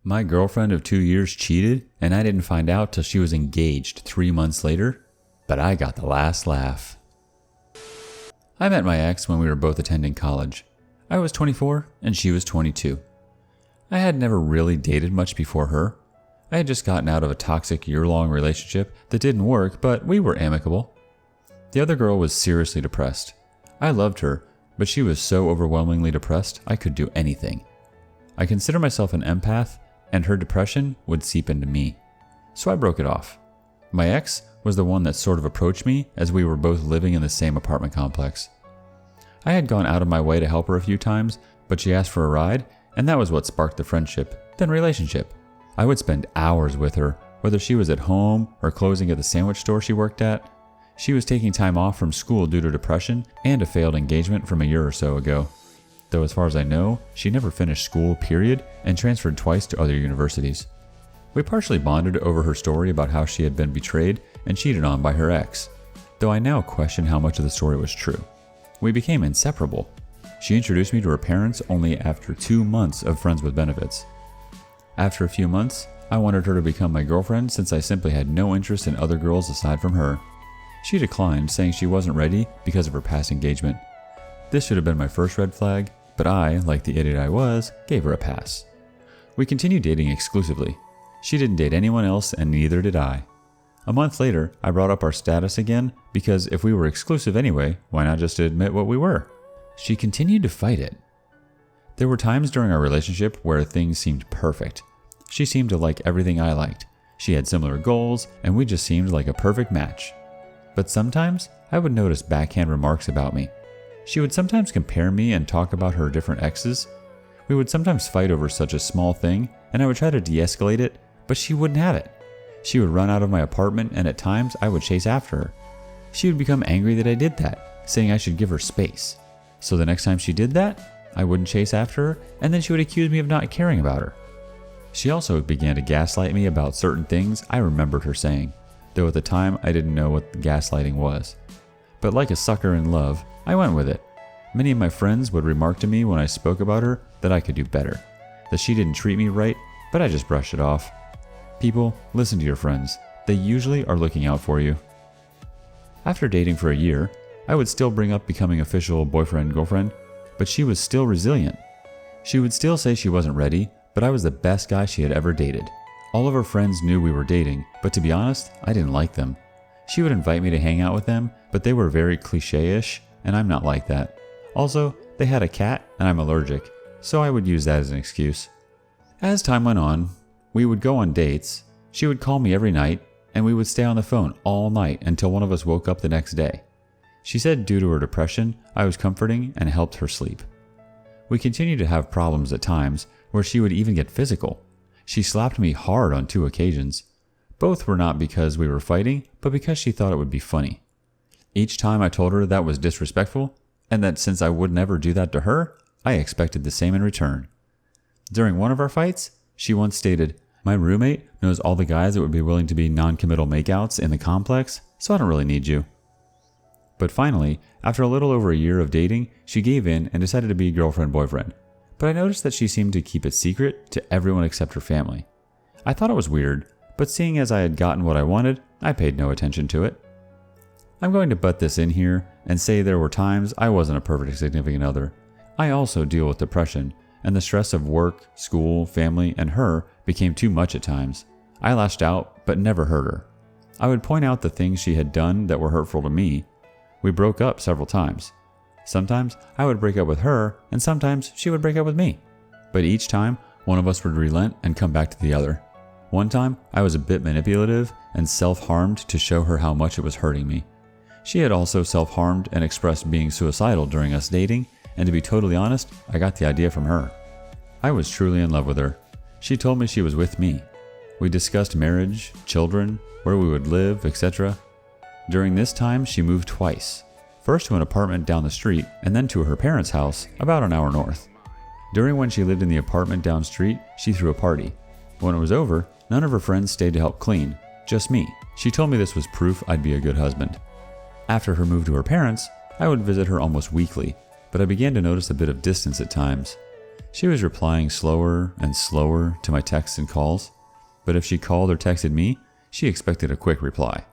My girlfriend of 2 years cheated, and I didn't find out till she was engaged 3 months later, but I got the last laugh. I met my ex when we were both attending college. I was 24 and she was 22. I had never really dated much before her. I had just gotten out of a toxic year-long relationship that didn't work, but we were amicable. The other girl was seriously depressed. I loved her, but she was so overwhelmingly depressed I could do anything. I consider myself an empath, and her depression would seep into me. So I broke it off. My ex was the one that sort of approached me as we were both living in the same apartment complex. I had gone out of my way to help her a few times, but she asked for a ride, and that was what sparked the friendship, then relationship. I would spend hours with her, whether she was at home or closing at the sandwich store she worked at. She was taking time off from school due to depression and a failed engagement from a year or so ago. Though as far as I know, she never finished school, period, and transferred twice to other universities. We partially bonded over her story about how she had been betrayed and cheated on by her ex, though I now question how much of the story was true. We became inseparable. She introduced me to her parents only after 2 months of friends with benefits. After a few months, I wanted her to become my girlfriend since I simply had no interest in other girls aside from her. She declined, saying she wasn't ready because of her past engagement. This should have been my first red flag, but I, like the idiot I was, gave her a pass. We continued dating exclusively. She didn't date anyone else and neither did I. A month later, I brought up our status again because if we were exclusive anyway, why not just admit what we were? She continued to fight it. There were times during our relationship where things seemed perfect. She seemed to like everything I liked. She had similar goals, and we just seemed like a perfect match. But sometimes, I would notice backhand remarks about me. She would sometimes compare me and talk about her different exes. We would sometimes fight over such a small thing, and I would try to de-escalate it, but she wouldn't have it. She would run out of my apartment, and at times, I would chase after her. She would become angry that I did that, saying I should give her space. So the next time she did that, I wouldn't chase after her, and then she would accuse me of not caring about her. She also began to gaslight me about certain things I remembered her saying, though at the time I didn't know what gaslighting was. But like a sucker in love, I went with it. Many of my friends would remark to me when I spoke about her that I could do better, that she didn't treat me right, but I just brushed it off. People, listen to your friends. They usually are looking out for you. After dating for a year, I would still bring up becoming official boyfriend-girlfriend, but she was still resilient. She would still say she wasn't ready, but I was the best guy she had ever dated. All of her friends knew we were dating, but to be honest, I didn't like them. She would invite me to hang out with them, but they were very cliche-ish, and I'm not like that. Also, they had a cat, and I'm allergic, so I would use that as an excuse. As time went on, we would go on dates. She would call me every night, and we would stay on the phone all night until one of us woke up the next day. She said due to her depression, I was comforting and helped her sleep. We continued to have problems at times where she would even get physical. She slapped me hard on 2 occasions. Both were not because we were fighting, but because she thought it would be funny. Each time I told her that was disrespectful, and that since I would never do that to her, I expected the same in return. During one of our fights, she once stated, "My roommate knows all the guys that would be willing to be non-committal makeouts in the complex, so I don't really need you." But finally, after a little over a year of dating, she gave in and decided to be girlfriend-boyfriend. But I noticed that she seemed to keep it secret to everyone except her family. I thought it was weird, but seeing as I had gotten what I wanted, I paid no attention to it. I'm going to butt this in here and say there were times I wasn't a perfect significant other. I also deal with depression, and the stress of work, school, family, and her became too much at times. I lashed out, but never hurt her. I would point out the things she had done that were hurtful to me. We broke up several times. Sometimes I would break up with her, and sometimes she would break up with me. But each time, one of us would relent and come back to the other. One time, I was a bit manipulative and self-harmed to show her how much it was hurting me. She had also self-harmed and expressed being suicidal during us dating, and to be totally honest, I got the idea from her. I was truly in love with her. She told me she was with me. We discussed marriage, children, where we would live, etc. During this time, she moved twice. First to an apartment down the street, and then to her parents' house, about an hour north. During when she lived in the apartment down street, she threw a party. When it was over, none of her friends stayed to help clean, just me. She told me this was proof I'd be a good husband. After her move to her parents, I would visit her almost weekly, but I began to notice a bit of distance at times. She was replying slower and slower to my texts and calls, but if she called or texted me, she expected a quick reply.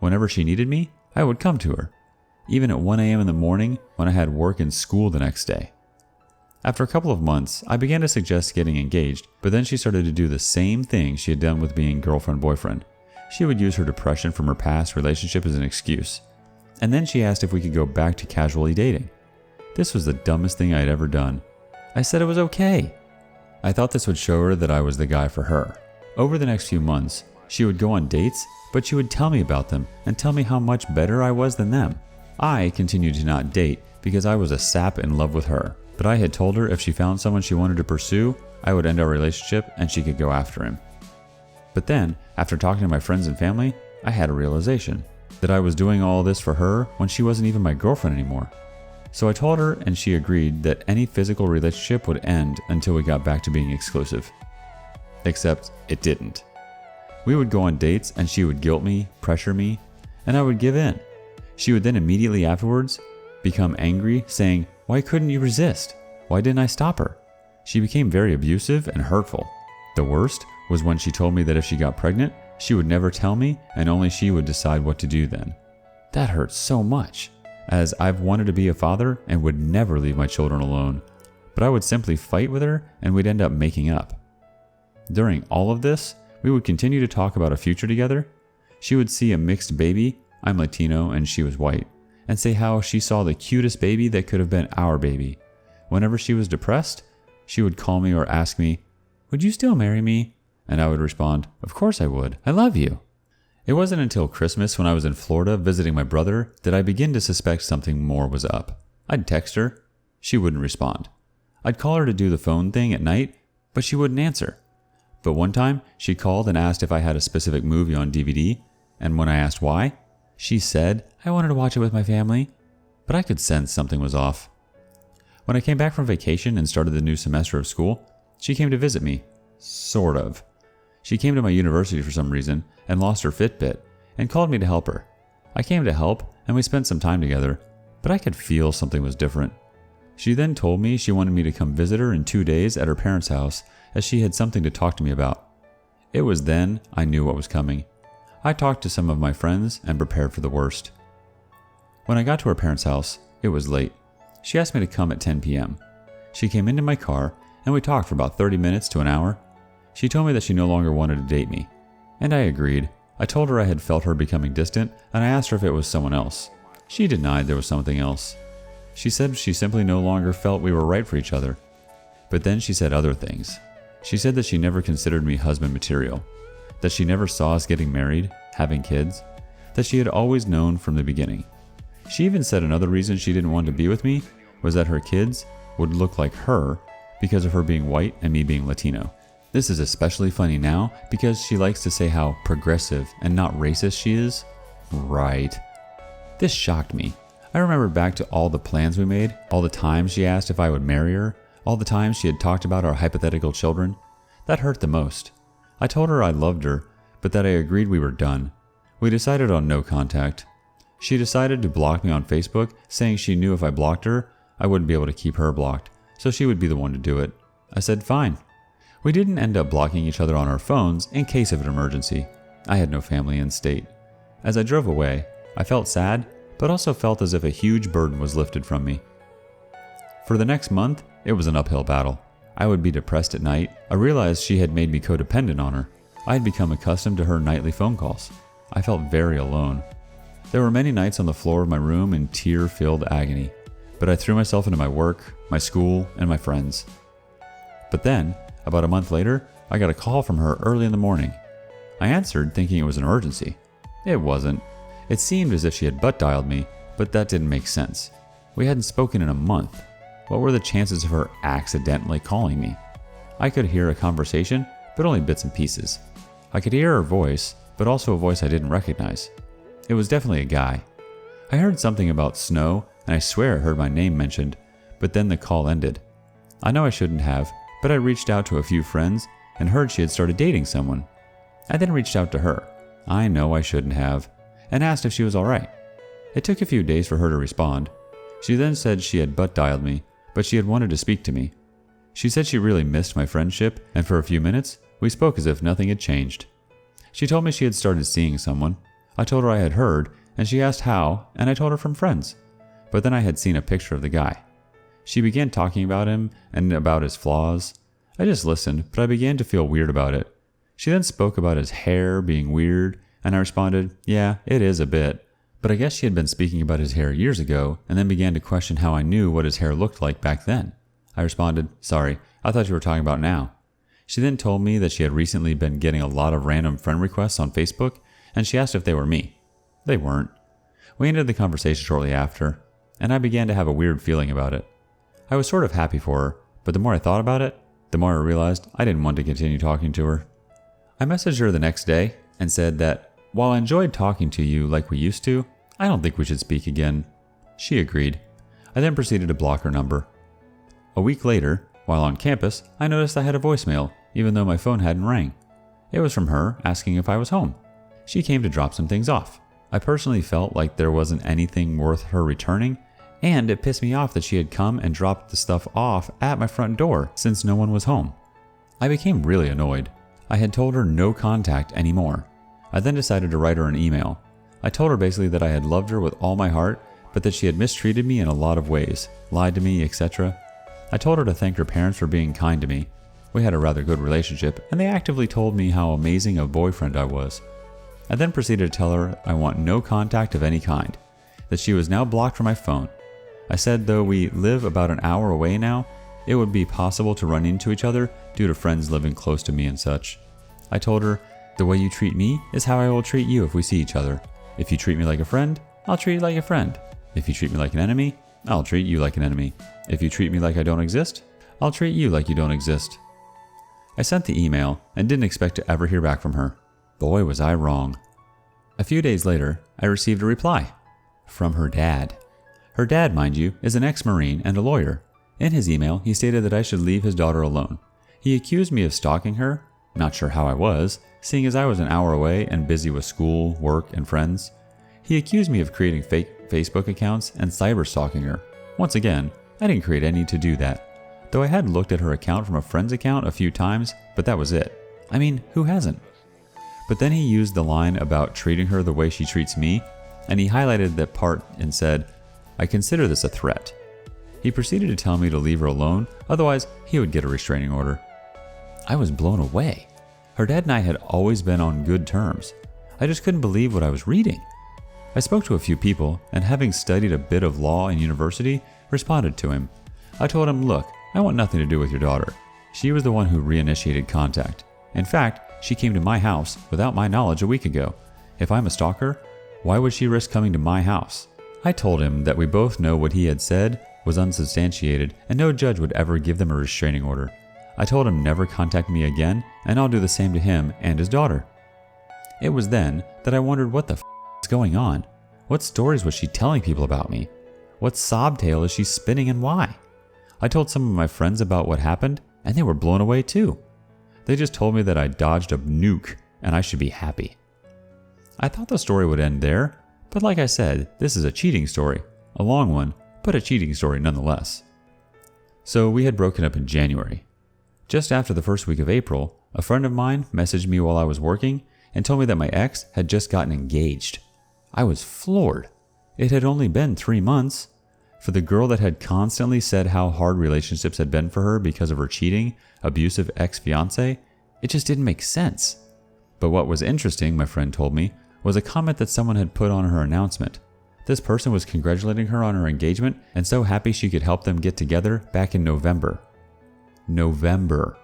Whenever she needed me, I would come to her, even at 1 a.m. in the morning when I had work and school the next day. After a couple of months, I began to suggest getting engaged, but then she started to do the same thing she had done with being girlfriend-boyfriend. She would use her depression from her past relationship as an excuse. And then she asked if we could go back to casually dating. This was the dumbest thing I had ever done. I said it was okay. I thought this would show her that I was the guy for her. Over the next few months, she would go on dates, but she would tell me about them and tell me how much better I was than them. I continued to not date because I was a sap in love with her, but I had told her if she found someone she wanted to pursue, I would end our relationship and she could go after him. But then, after talking to my friends and family, I had a realization that I was doing all this for her when she wasn't even my girlfriend anymore. So I told her and she agreed that any physical relationship would end until we got back to being exclusive. Except it didn't. We would go on dates and she would guilt me, pressure me, and I would give in. She would then immediately afterwards become angry, saying, "Why couldn't you resist? Why didn't I stop her?" She became very abusive and hurtful. The worst was when she told me that if she got pregnant, she would never tell me and only she would decide what to do then. That hurt so much, as I've wanted to be a father and would never leave my children alone. But I would simply fight with her and we'd end up making up. During all of this, we would continue to talk about a future together. She would see a mixed baby, I'm Latino and she was white, and say how she saw the cutest baby that could have been our baby. Whenever she was depressed, she would call me or ask me, "Would you still marry me?" And I would respond, "Of course I would. I love you." It wasn't until Christmas when I was in Florida visiting my brother that I began to suspect something more was up. I'd text her. She wouldn't respond. I'd call her to do the phone thing at night, but she wouldn't answer. But one time, she called and asked if I had a specific movie on DVD, and when I asked why, she said, "I wanted to watch it with my family." But I could sense something was off. When I came back from vacation and started the new semester of school, she came to visit me. Sort of. She came to my university for some reason and lost her Fitbit and called me to help her. I came to help and we spent some time together, but I could feel something was different. She then told me she wanted me to come visit her in 2 days at her parents' house as she had something to talk to me about. It was then I knew what was coming. I talked to some of my friends and prepared for the worst. When I got to her parents' house, it was late. She asked me to come at 10 p.m. She came into my car and we talked for about 30 minutes to an hour. She told me that she no longer wanted to date me, and I agreed. I told her I had felt her becoming distant, and I asked her if it was someone else. She denied there was something else. She said she simply no longer felt we were right for each other. But then she said other things. She said that she never considered me husband material, that she never saw us getting married, having kids, that she had always known from the beginning. She even said another reason she didn't want to be with me was that her kids would look like her because of her being white and me being Latino. This is especially funny now because she likes to say how progressive and not racist she is. Right. This shocked me. I remembered back to all the plans we made, all the times she asked if I would marry her, all the times she had talked about our hypothetical children. That hurt the most. I told her I loved her, but that I agreed we were done. We decided on no contact. She decided to block me on Facebook, saying she knew if I blocked her, I wouldn't be able to keep her blocked, so she would be the one to do it. I said fine. We didn't end up blocking each other on our phones in case of an emergency. I had no family in state. As I drove away, I felt sad, but also felt as if a huge burden was lifted from me. For the next month, it was an uphill battle. I would be depressed at night. I realized she had made me codependent on her. I had become accustomed to her nightly phone calls. I felt very alone. There were many nights on the floor of my room in tear-filled agony, but I threw myself into my work, my school, and my friends. But then, about a month later, I got a call from her early in the morning. I answered thinking it was an emergency. It wasn't. It seemed as if she had butt dialed me, but that didn't make sense. We hadn't spoken in a month. What were the chances of her accidentally calling me? I could hear a conversation, but only bits and pieces. I could hear her voice, but also a voice I didn't recognize. It was definitely a guy. I heard something about snow, and I swear I heard my name mentioned, but then the call ended. I know I shouldn't have, but I reached out to a few friends and heard she had started dating someone. I then reached out to her. I know I shouldn't have, and asked if she was alright. It took a few days for her to respond. She then said she had butt dialed me, but she had wanted to speak to me. She said she really missed my friendship, and for a few minutes, we spoke as if nothing had changed. She told me she had started seeing someone. I told her I had heard, and she asked how, and I told her from friends. But then I had seen a picture of the guy. She began talking about him and about his flaws. I just listened, but I began to feel weird about it. She then spoke about his hair being weird, and I responded, yeah, it is a bit. But I guess she had been speaking about his hair years ago, and then began to question how I knew what his hair looked like back then. I responded, sorry, I thought you were talking about now. She then told me that she had recently been getting a lot of random friend requests on Facebook, and she asked if they were me. They weren't. We ended the conversation shortly after, and I began to have a weird feeling about it. I was sort of happy for her, but the more I thought about it, the more I realized I didn't want to continue talking to her. I messaged her the next day and said that, while I enjoyed talking to you like we used to, I don't think we should speak again. She agreed. I then proceeded to block her number. A week later, while on campus, I noticed I had a voicemail, even though my phone hadn't rang. It was from her asking if I was home. She came to drop some things off. I personally felt like there wasn't anything worth her returning, and it pissed me off that she had come and dropped the stuff off at my front door since no one was home. I became really annoyed. I had told her no contact anymore. I then decided to write her an email. I told her basically that I had loved her with all my heart, but that she had mistreated me in a lot of ways, lied to me, etc. I told her to thank her parents for being kind to me. We had a rather good relationship, and they actively told me how amazing a boyfriend I was. I then proceeded to tell her I want no contact of any kind, that she was now blocked from my phone. I said though we live about an hour away now, it would be possible to run into each other due to friends living close to me and such. I told her, the way you treat me is how I will treat you if we see each other. If you treat me like a friend, I'll treat you like a friend. If you treat me like an enemy, I'll treat you like an enemy. If you treat me like I don't exist, I'll treat you like you don't exist. I sent the email and didn't expect to ever hear back from her. Boy, was I wrong. A few days later, I received a reply from her dad. Her dad, mind you, is an ex-Marine and a lawyer. In his email, he stated that I should leave his daughter alone. He accused me of stalking her, not sure how I was, seeing as I was an hour away and busy with school, work, and friends. He accused me of creating fake Facebook accounts and cyber stalking her. Once again, I didn't create any to do that, though I had looked at her account from a friend's account a few times, but that was it. I mean, who hasn't? But then he used the line about treating her the way she treats me, and he highlighted that part and said, I consider this a threat. He proceeded to tell me to leave her alone, otherwise he would get a restraining order. I was blown away. Her dad and I had always been on good terms. I just couldn't believe what I was reading. I spoke to a few people, and having studied a bit of law in university, responded to him. I told him, look, I want nothing to do with your daughter. She was the one who reinitiated contact. In fact, she came to my house without my knowledge a week ago. If I'm a stalker, why would she risk coming to my house? I told him that we both know what he had said was unsubstantiated and no judge would ever give them a restraining order. I told him never contact me again and I'll do the same to him and his daughter. It was then that I wondered what the is going on. What stories was she telling people about me? What sob tale is she spinning and why? I told some of my friends about what happened and they were blown away too. They just told me that I dodged a nuke and I should be happy. I thought the story would end there, but like I said, this is a cheating story. A long one, but a cheating story nonetheless. So we had broken up in January. Just after the first week of April, a friend of mine messaged me while I was working and told me that my ex had just gotten engaged. I was floored. It had only been 3 months. For the girl that had constantly said how hard relationships had been for her because of her cheating, abusive ex-fiancé, it just didn't make sense. But what was interesting, my friend told me, was a comment that someone had put on her announcement. This person was congratulating her on her engagement and so happy she could help them get together back in November. November.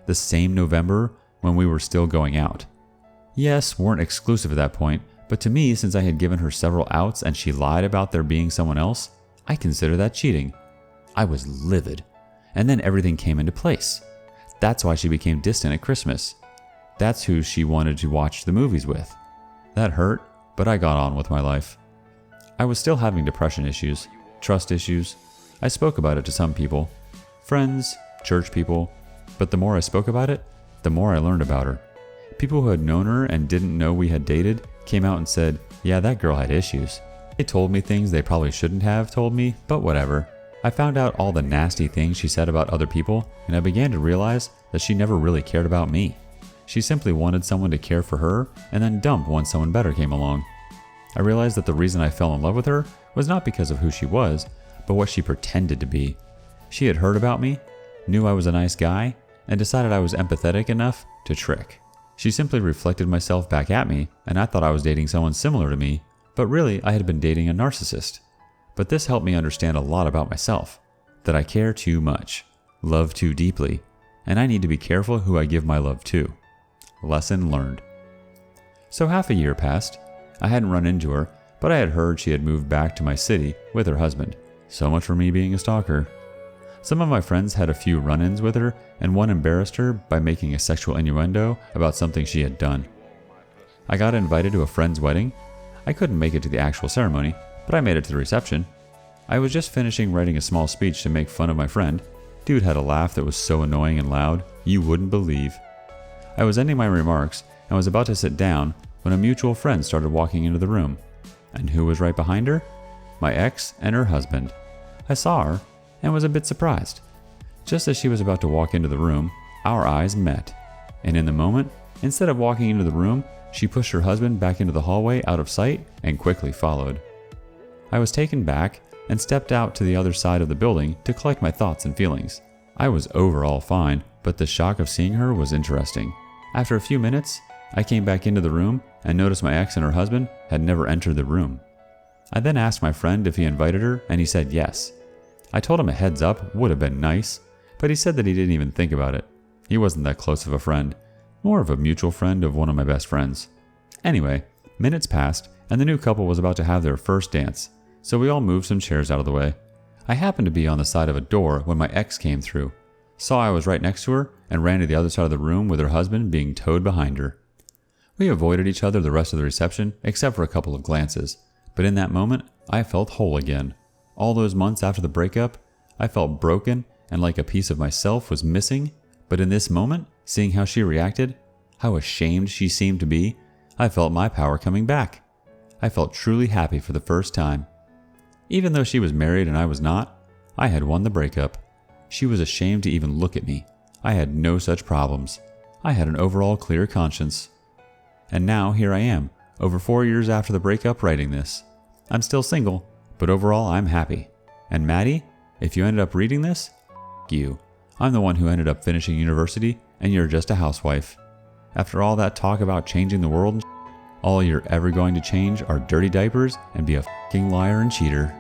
The same November when we were still going out. Yes, weren't exclusive at that point, but to me, since I had given her several outs and she lied about there being someone else, I consider that cheating. I was livid. And then everything came into place. That's why she became distant at Christmas. That's who she wanted to watch the movies with. That hurt, but I got on with my life. I was still having depression issues, trust issues. I spoke about it to some people, friends, church people, but the more I spoke about it, the more I learned about her. People who had known her and didn't know we had dated came out and said, yeah, that girl had issues. They told me things they probably shouldn't have told me, but whatever. I found out all the nasty things she said about other people, and I began to realize that she never really cared about me. She simply wanted someone to care for her and then dump once someone better came along. I realized that the reason I fell in love with her was not because of who she was, but what she pretended to be. She had heard about me, knew I was a nice guy, and decided I was empathetic enough to trick. She simply reflected myself back at me, and I thought I was dating someone similar to me, but really I had been dating a narcissist. But this helped me understand a lot about myself, that I care too much, love too deeply, and I need to be careful who I give my love to. Lesson learned. So half a year passed. I hadn't run into her, but I had heard she had moved back to my city with her husband. So much for me being a stalker. Some of my friends had a few run-ins with her, and one embarrassed her by making a sexual innuendo about something she had done. I got invited to a friend's wedding. I couldn't make it to the actual ceremony, but I made it to the reception. I was just finishing writing a small speech to make fun of my friend. Dude had a laugh that was so annoying and loud, you wouldn't believe. I was ending my remarks and was about to sit down when a mutual friend started walking into the room. And who was right behind her? My ex and her husband. I saw her and was a bit surprised. Just as she was about to walk into the room, our eyes met. And in the moment, instead of walking into the room, she pushed her husband back into the hallway out of sight and quickly followed. I was taken back and stepped out to the other side of the building to collect my thoughts and feelings. I was overall fine, but the shock of seeing her was interesting. After a few minutes, I came back into the room and noticed my ex and her husband had never entered the room. I then asked my friend if he invited her, and he said yes. I told him a heads up would have been nice, but he said that he didn't even think about it. He wasn't that close of a friend, more of a mutual friend of one of my best friends. Anyway, minutes passed, and the new couple was about to have their first dance, so we all moved some chairs out of the way. I happened to be on the side of a door when my ex came through, saw I was right next to her, and ran to the other side of the room with her husband being towed behind her. We avoided each other the rest of the reception, except for a couple of glances, but in that moment, I felt whole again. All those months after the breakup, I felt broken and like a piece of myself was missing, but in this moment, seeing how she reacted, how ashamed she seemed to be, I felt my power coming back. I felt truly happy for the first time. Even though she was married and I was not, I had won the breakup. She was ashamed to even look at me. I had no such problems. I had an overall clear conscience. And now here I am, over 4 years after the breakup, writing this. I'm still single, but overall I'm happy. And Maddie, if you ended up reading this, you. I'm the one who ended up finishing university, and you're just a housewife. After all that talk about changing the world, all you're ever going to change are dirty diapers and be a fucking liar and cheater.